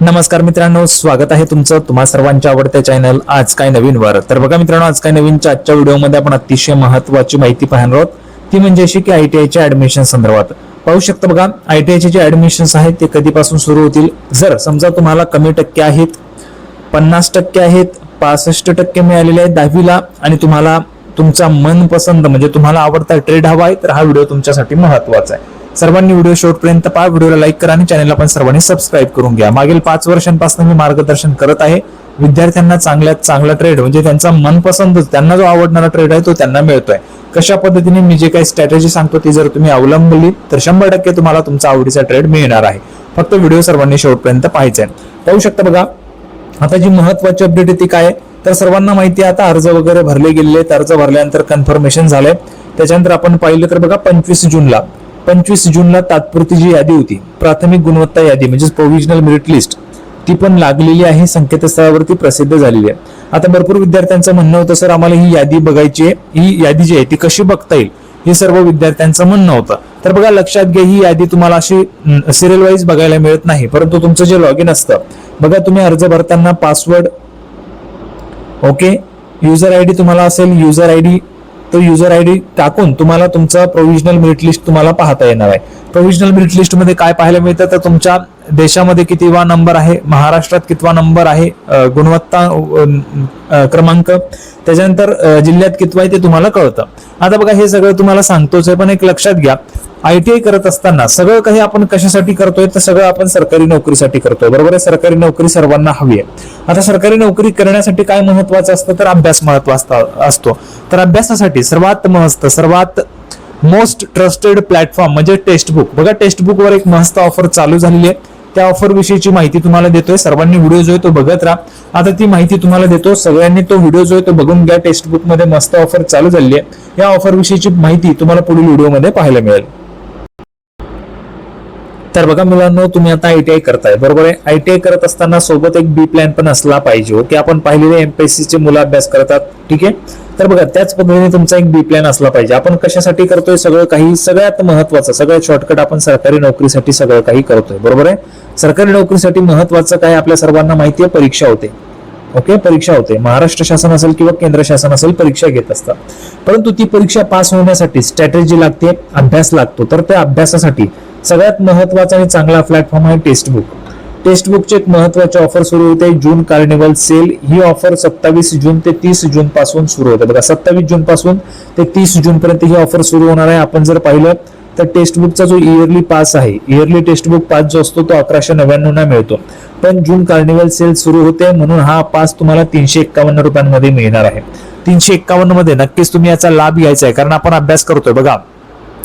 नमस्कार मित्रांनो, स्वागत आहे तुमचं तुम्हा सर्वांच्या आवडत्या चॅनल आज काय नवीन वर. तर बघा मित्रांनो, आज काय नवीनच्या आजच्या व्हिडिओमध्ये आपण अतिशय महत्त्वाची माहिती पाहणार आहोत. ती म्हणजे अशी की आयटीआयच्या ऍडमिशन संदर्भात पाहू शकता. बघा, आयटीआयचे जे ऍडमिशन्स आहेत ते कधीपासून सुरू होतील. जर समजा तुम्हाला कमी टक्के आहेत, 50% आहेत, 65% मिळालेले आहेत 10वीला आणि तुम्हाला तुमचा मनपसंत म्हणजे तुम्हाला आवडता ट्रेड हवा आहे, तर हा व्हिडिओ तुमच्यासाठी महत्त्वाचा आहे. सर्वांनी व्हिडिओ शेवटपर्यंत पहा, व्हिडिओला लाईक करा आणि चॅनलला पण सर्वांनी सबस्क्राईब करून घ्या. मागील 5 वर्षांपासून मी मार्गदर्शन करत आहे. विद्यार्थ्यांना चांगल्यात चांगला ट्रेड म्हणजे त्यांचा मनपसंत त्यांना जो आवडणारा ट्रेड आहे तो त्यांना मिळतोय. कशा पद्धतीने मी जे काही स्ट्रॅटेजी सांगतो ती जर तुम्ही अवलंबली तर 100% तुम्हाला तुमचा आवडीचा ट्रेड मिळणार आहे. फक्त व्हिडिओ सर्वांनी शेवटपर्यंत पाहायचा आहे. पाहू शकता. बघा, आता जी महत्त्वाची अपडेट आहे ती काय आहे, तर सर्वांना माहिती आहे आता अर्ज वगैरे भरले गेलेले आहेत. अर्ज भरल्यानंतर कन्फर्मेशन झालंय. त्याच्यानंतर आपण पाहिलं तर बघा 25 जूनला तात्पुरती जी यादी होती, प्राथमिक गुणवत्ता यादी म्हणजे प्रोव्हिजनल मेरिट लिस्ट, ती पण लागलेली आहे, संकेतस्थळावरती प्रसिद्ध झालेली आहे. आता भरपूर विद्यार्थ्यांचं म्हणणं होतं, सर आम्हाला ही यादी बघायची आहे, ही यादी जी आहे ती कशी बघता येईल, हे सर्व विद्यार्थ्यांचं म्हणणं होतं. तर बघा, लक्षात घ्या, ही यादी तुम्हाला अशी सिरियल वाईज बघायला मिळत नाही, परंतु तुमचं जे लॉग इन असतं बघा, तुम्ही अर्ज भरताना पासवर्ड ओके, युजर आयडी तुम्हाला असेल, युजर आयडी तो युजर आयडी टाकून तुम्हाला तुमचा प्रोव्हिजनल मेरिट लिस्ट तुम्हाला पाहता येणार आहे. प्रोव्हिजनल मेरिट लिस्ट मध्ये काय पाहायला मिळतं, तर तुमच्या देशामध्ये कितवा नंबर आहे, महाराष्ट्रात कितवा नंबर आहे, गुणवत्ता क्रमांक, त्याच्यानंतर जिल्ह्यात कितवा आहे ते तुम्हाला कळतं. आता बघा, हे सगळं तुम्हाला सांगतोच आहे, पण एक लक्षात घ्या, आयटीआय करत असताना सगळं काही आपण कशासाठी करतोय, तर सगळं आपण सरकारी नोकरीसाठी करतोय. बरोबर आहे, सरकारी नोकरी सर्वांना हवी आहे. आता सरकारी नोकरी करण्यासाठी काय महत्वाचं असतं, तर अभ्यास महत्वाचा असतो. तर अभ्यासासाठी सर्वात मोस्ट ट्रस्टेड प्लॅटफॉर्म म्हणजे टेक्स्टबुक. बघा, टेक्स्टबुक वर एक मस्त ऑफर चालू झालेली आहे. त्या ऑफर विषयीची माहिती तुम्हाला देतोय. सर्वांनी व्हिडिओ जो आहे तो बघत राहा. आता ती माहिती तुम्हाला देतो, सगळ्यांनी तो व्हिडिओ जो आहे तो बघून घ्या. टेक्स्टबुक मध्ये मस्त ऑफर चालू झाली आहे. या ऑफर विषयीची माहिती तुम्हाला पुढील व्हिडिओमध्ये पाहायला मिळेल. तर बघा मुलांनो, तुम्ही आता आयटीआय करताय, बरोबर आहे. आयटीआय करत असताना सोबत एक बी प्लॅन पण असला पाहिजे. ओके, आपण पाहिलेले एमपीएससी चे मुलं अभ्यास करतात, ठीक आहे. तर बघा, त्याच पद्धतीने तुमचा एक बी प्लॅन असला पाहिजे. आपण कशासाठी करतोय सगळं काही, सगळ्यात महत्वाचं सगळ्यात शॉर्टकट आपण सरकारी नोकरीसाठी सगळं काही करतोय, बरोबर आहे. सरकारी नोकरीसाठी महत्वाचं काय आपल्या सर्वांना माहिती आहे, परीक्षा होते. ओके, परीक्षा होते. महाराष्ट्र शासन असेल किंवा केंद्र शासन असेल, परीक्षा घेत असतात. परंतु ती परीक्षा पास होण्यासाठी स्ट्रॅटेजी लागते, अभ्यास लागतो. तर त्या अभ्यासासाठी सगळ्यात महत्वाचा आणि चांगला प्लॅटफॉर्म आहे टेक्स्टबुक. टेक्स्टबुकचे एक महत्वाची ऑफर सुरू होते, जून कार्निवल सेल. ही ऑफर 27 जून ते 30 जून पासून सुरू होते. बघा, 27 जून पासून ते 30 जून पर्यंत ही ऑफर सुरू होणार आहे. आपण जर पाहिलं तर टेक्स्टबुकचा जो इयरली पास आहे, इयरली टेक्स्टबुक पास जो असतो तो 1199 मिळतो. पण जून कार्निवल सेल सुरू होते म्हणून हा पास तुम्हाला 351 रुपयांमध्ये मिळणार आहे. 351 मध्ये नक्कीच तुम्ही याचा लाभ घ्यायचा आहे, कारण आपण अभ्यास करतोय. बघा,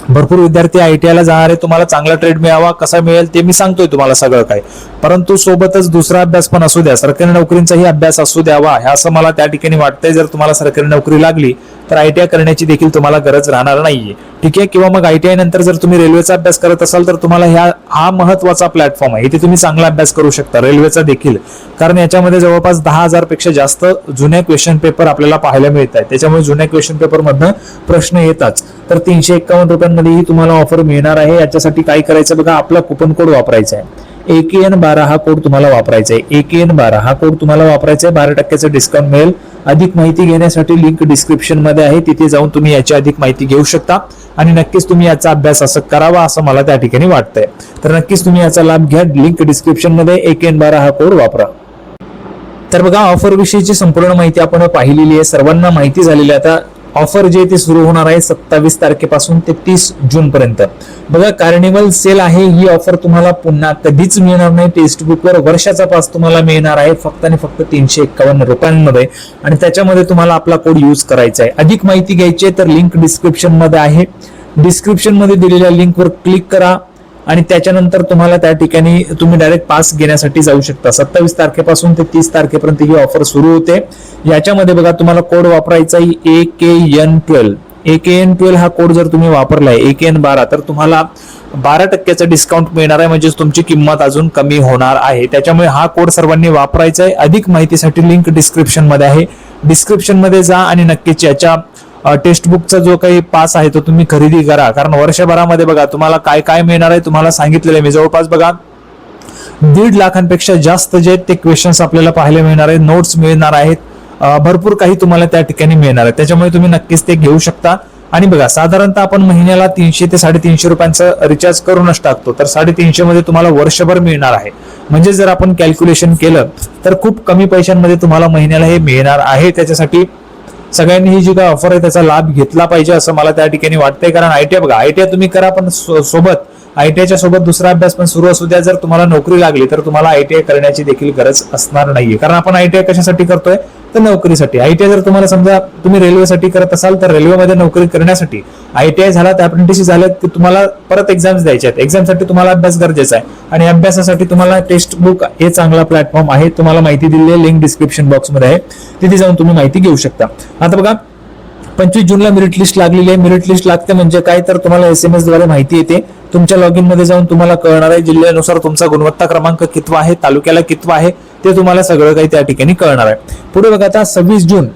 भरपूर विद्यार्थी आयटीआयला जाणार आहे, तुम्हाला चांगला ट्रेड मिळावा, कसा मिळेल ते मी सांगतोय तुम्हाला सगळं काही. परंतु सोबतच दुसरा अभ्यास पण असू द्या, सरकारी नोकरींचाही अभ्यास असू द्यावा, हे असं मला त्या ठिकाणी वाटतंय. जर तुम्हाला सरकारी नोकरी लागली तर आयटीआय करण्याची देखील तुम्हाला गरज राहणार नाहीये, ठीक आहे. किंवा मग आयटीआय नंतर जर तुम्ही रेल्वेचा अभ्यास करत असाल तर तुम्हाला हा महत्वाचा प्लॅटफॉर्म आहे, इथे तुम्ही चांगला अभ्यास करू शकता रेल्वेचा देखील, कारण याच्यामध्ये जवळपास 10,000 पेक्षा जास्त जुने क्वेश्चन पेपर आपल्याला पाहायला मिळत आहेत. त्याच्यामुळे जुन्या क्वेश्चन पेपर मधनं प्रश्न येतात. तर 351 रुपयांमध्येही तुम्हाला ऑफर मिळणार आहे. याच्यासाठी काय करायचं बघा, आपला कुपन कोड वापरायचा आहे. AKN12 हा कोड तुम्हाला वापरायचा आहे. AKN12 हा कोड तुम्हाला वापरायचा आहे. 12% डिस्काउंट मिळेल. अधिक माहिती घेण्यासाठी लिंक डिस्क्रिप्शन मध्ये आहे, तिथे जाऊन तुम्ही याची अधिक माहिती घेऊ शकता आणि नक्कीच तुम्ही याचा अभ्यास असं करावा असं मला त्या ठिकाणी वाटतंय. तर नक्कीच तुम्ही याचा लाभ घ्या. लिंक डिस्क्रिप्शन मध्ये AKN12 हा कोड वापरा. तर बघा, ऑफर विषयीची संपूर्ण माहिती आपण पाहिलेली आहे, सर्वांना माहिती झालेली आहे. आता ऑफर जे ते सुरू होणार आहे 27 तारखेपासून ते 30 जून पर्यंत. बघा, कार्निवल सेल आहे. ही ऑफर तुम्हाला पुन्हा कधीच मिळणार नाही. टेक्स्टबुकवर वर्षाचा पास तुम्हाला मिळणार आहे फक्त आणि फक्त 351 रुपयांमध्ये, आणि त्याच्यामध्ये तुम्हाला आपला कोड यूज करायचा आहे. अधिक माहिती घ्यायची आहे तर लिंक डिस्क्रिप्शन मध्ये आहे. डिस्क्रिप्शन मध्ये दिलेल्या लिंकवर क्लिक करा आणि त्याच्यानंतर तुम्हाला त्या ठिकाणी तुम्ही डायरेक्ट पास घेण्यासाठी जाऊ शकता. 27 तारखेपासून ते 30 तारखेपर्यंत ही ऑफर सुरू होते. याच्यामध्ये बघा, तुम्हाला कोड वापरायचा आहे AKN12. AKN12 हा कोड जर तुम्ही वापरलाय, AKN12, तर तुम्हाला 12% डिस्काउंट मिळणार आहे, म्हणजे तुमची किंमत अजून कमी होणार आहे. त्याच्यामुळे हा कोड सर्वांनी वापरायचा आहे. अधिक माहितीसाठी लिंक डिस्क्रिप्शन मध्ये आहे. डिस्क्रिप्शन मध्ये जा आणि नक्कीच याच्या टेक्स्टबुकचा जो काही पास आहे तो तुम्ही खरेदी करा, कारण वर्षभरामध्ये बघा तुम्हाला काय काय मिळणार आहे तुम्हाला सांगितलेलं आहे मी. जवळपास बघा 1.5 लाखांपेक्षा जास्त जे ते क्वेश्चन्स आपल्याला पाहायला मिळणार आहेत, नोट्स मिळणार आहेत, भरपूर काही तुम्हाला त्या ठिकाणी मिळणार आहे. त्याच्यामुळे तुम्ही नक्कीच ते घेऊ शकता. आणि बघा, साधारणतः आपण महिन्याला 300 ते 350 रुपयांचं रिचार्ज करूनच टाकतो, तर 350 मध्ये तुम्हाला वर्षभर मिळणार आहे. म्हणजे जर आपण कॅल्क्युलेशन केलं तर खूप कमी पैशांमध्ये तुम्हाला महिन्याला हे मिळणार आहे. त्याच्यासाठी सगळ्यांनी ही जी काय ऑफर आहे त्याचा लाभ घेतला पाहिजे असं मला त्या ठिकाणी वाटतंय. कारण आयटीआय बघा, आयटीआय तुम्ही करा, पण सोबत आयटीआयच्या सोबत दुसरा अभ्यास पण सुरू असू द्या. जर तुम्हाला नोकरी लागली तर तुम्हाला आयटीआय करण्याची देखील गरज असणार नाहीये. कारण आपण आयटीआय कशासाठी करतोय, तर नोकरीसाठी. आयटीआय जर तुम्हाला समजा तुम्ही रेल्वेसाठी करत असाल तर रेल्वेमध्ये नोकरी करण्यासाठी आयटीआय झाला, तर अप्रेंटिस झालं की तुम्हाला परत एक्झाम्स द्यायच्या आहेत. एक्झामसाठी तुम्हाला अभ्यास गरजेचा आहे आणि अभ्यासासाठी तुम्हाला टेक्स्ट बुक हे चांगला प्लॅटफॉर्म आहे. तुम्हाला माहिती दिलेली आहे, लिंक डिस्क्रिप्शन बॉक्समध्ये आहे, तिथे जाऊन तुम्ही माहिती घेऊ शकता. आता बघा, 25 जूनला मेरिट लिस्ट लागलेली आहे. मेरिट लिस्ट लागते म्हणजे काय, तर तुम्हाला SMS द्वारे माहिती येते. तुमच्या लॉगिन मध्ये जाऊन तुम्हाला कळणार आहे. जिल्ह्यानुसार तुमचा गुणवत्ता क्रमांक कितवा आहे, तालुक्याला कितवा आहे, ते तुम्हाला सगळं काही त्या ठिकाणी कळणार आहे. पुढे बघा, आता 26 जून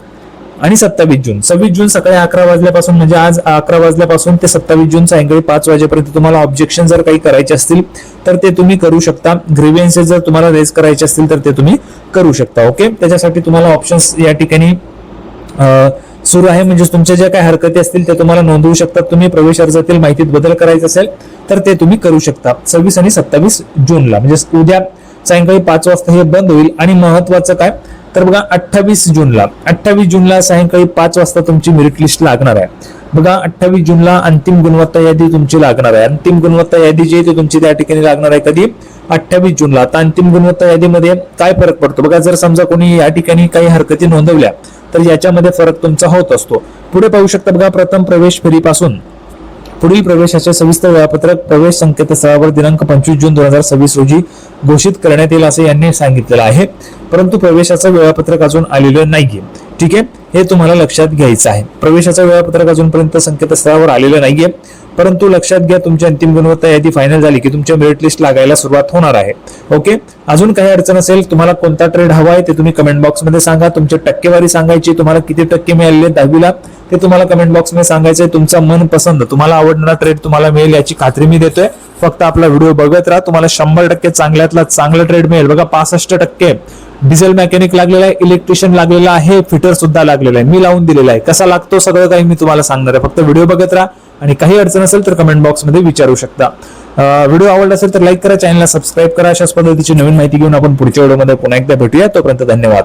आणि 27 जून. 26 जून सकाळी 11 वाजल्यापासून, म्हणजे आज 11 वाजल्यापासून ते 27 जून सायंकाळी 5 वाजेपर्यंत तुम्हाला ऑब्जेक्शन जर काही करायचे असतील तर ते तुम्ही करू शकता. ग्रीव्हन्सेस जर तुम्हाला रेज करायचे असतील तर ते तुम्ही करू शकता. ओके, त्याच्यासाठी तुम्हाला ऑप्शन्स या ठिकाणी सुरू आहे. म्हणजे तुमच्या ज्या काही हरकती असतील ते तुम्हाला नोंदवू शकतात. तुम्ही प्रवेश अर्जातील माहितीत बदल करायचा असेल तर ते तुम्ही करू शकता. 26 आणि 27 जूनला, म्हणजे उद्या सायंकाळी 5 वाजता हे बंद होईल. आणि महत्वाचं काय, तर बघा 28 जूनला सायंकाळी 5 वाजता तुमची मेरिट लिस्ट लागणार आहे. बघा, 28 जूनला अंतिम गुणवत्ता यादी तुमची लागणार आहे. अंतिम गुणवत्ता यादी जी आहे ती तुमची त्या ठिकाणी लागणार आहे. कधी, 28 जूनला. आता अंतिम गुणवत्ता यादीमध्ये काय फरक पडतो बघा, जर समजा कोणी या ठिकाणी काही हरकती नोंदवल्या तर याच्यामध्ये फरक तुमचा होत असतो. पुढे पाहू शकता बघा, प्रथम प्रवेश फेरीपासून पुढील प्रवेशाचे सविस्तर वेळापत्रक प्रवेश संकेतस्थळावर दिनांक 25 जून 2026 रोजी घोषित करण्यात येईल असे यांनी सांगितलेलं आहे. परंतु प्रवेशाचं वेळापत्रक अजून आलेलं नाहीये. ठीक आहे, हे तुम्हाला लक्षात घ्यायचं आहे. प्रवेशाचं वेळापत्रक अजूनपर्यंत संकेतस्थळावर आलेलं नाहीये. परंतु लक्षात घ्या, तुमची अंतिम गुणवत्ता यादी फायनल झाली की तुमच्या मेरिट लिस्ट लागायला सुरुवात होणार आहे. ओके, अजून काही अडचण असेल, तुम्हाला कोणता ट्रेड हवा आहे ते तुम्ही कमेंट बॉक्समध्ये सांगा. तुमची टक्केवारी सांगायची, तुम्हाला किती टक्के मिळाले 10वीला ते तुम्हाला कमेंट बॉक्समध्ये सांगायचंय. तुमचा मनपसंत तुम्हाला आवडणारा ट्रेड तुम्हाला मिळेल याची खात्री मी देतोय. फक्त आपला व्हिडिओ बघत राहा, तुम्हाला 100% चांगल्यातला चांगला ट्रेड मिळेल. बघा, 65% डिझेल मेकॅनिक लागलेला आहे, इलेक्ट्रिशियन लागलेला आहे, फिटर सुद्धा लागलेला आहे. मी लावून दिलेला आहे. कसा लागतो सगळं काही मी तुम्हाला सांगणार आहे. फक्त व्हिडिओ बघत राहा आणि काही अडचण असेल तर कमेंट बॉक्समध्ये विचारू शकता. व्हिडिओ आवडला असेल तर लाईक करा, चॅनलला सबस्क्राईब करा. अशाच पद्धतीची नवीन माहिती घेऊन आपण पुढच्या व्हिडिओमध्ये पुन्हा एकदा भेटूया. तोपर्यंत धन्यवाद.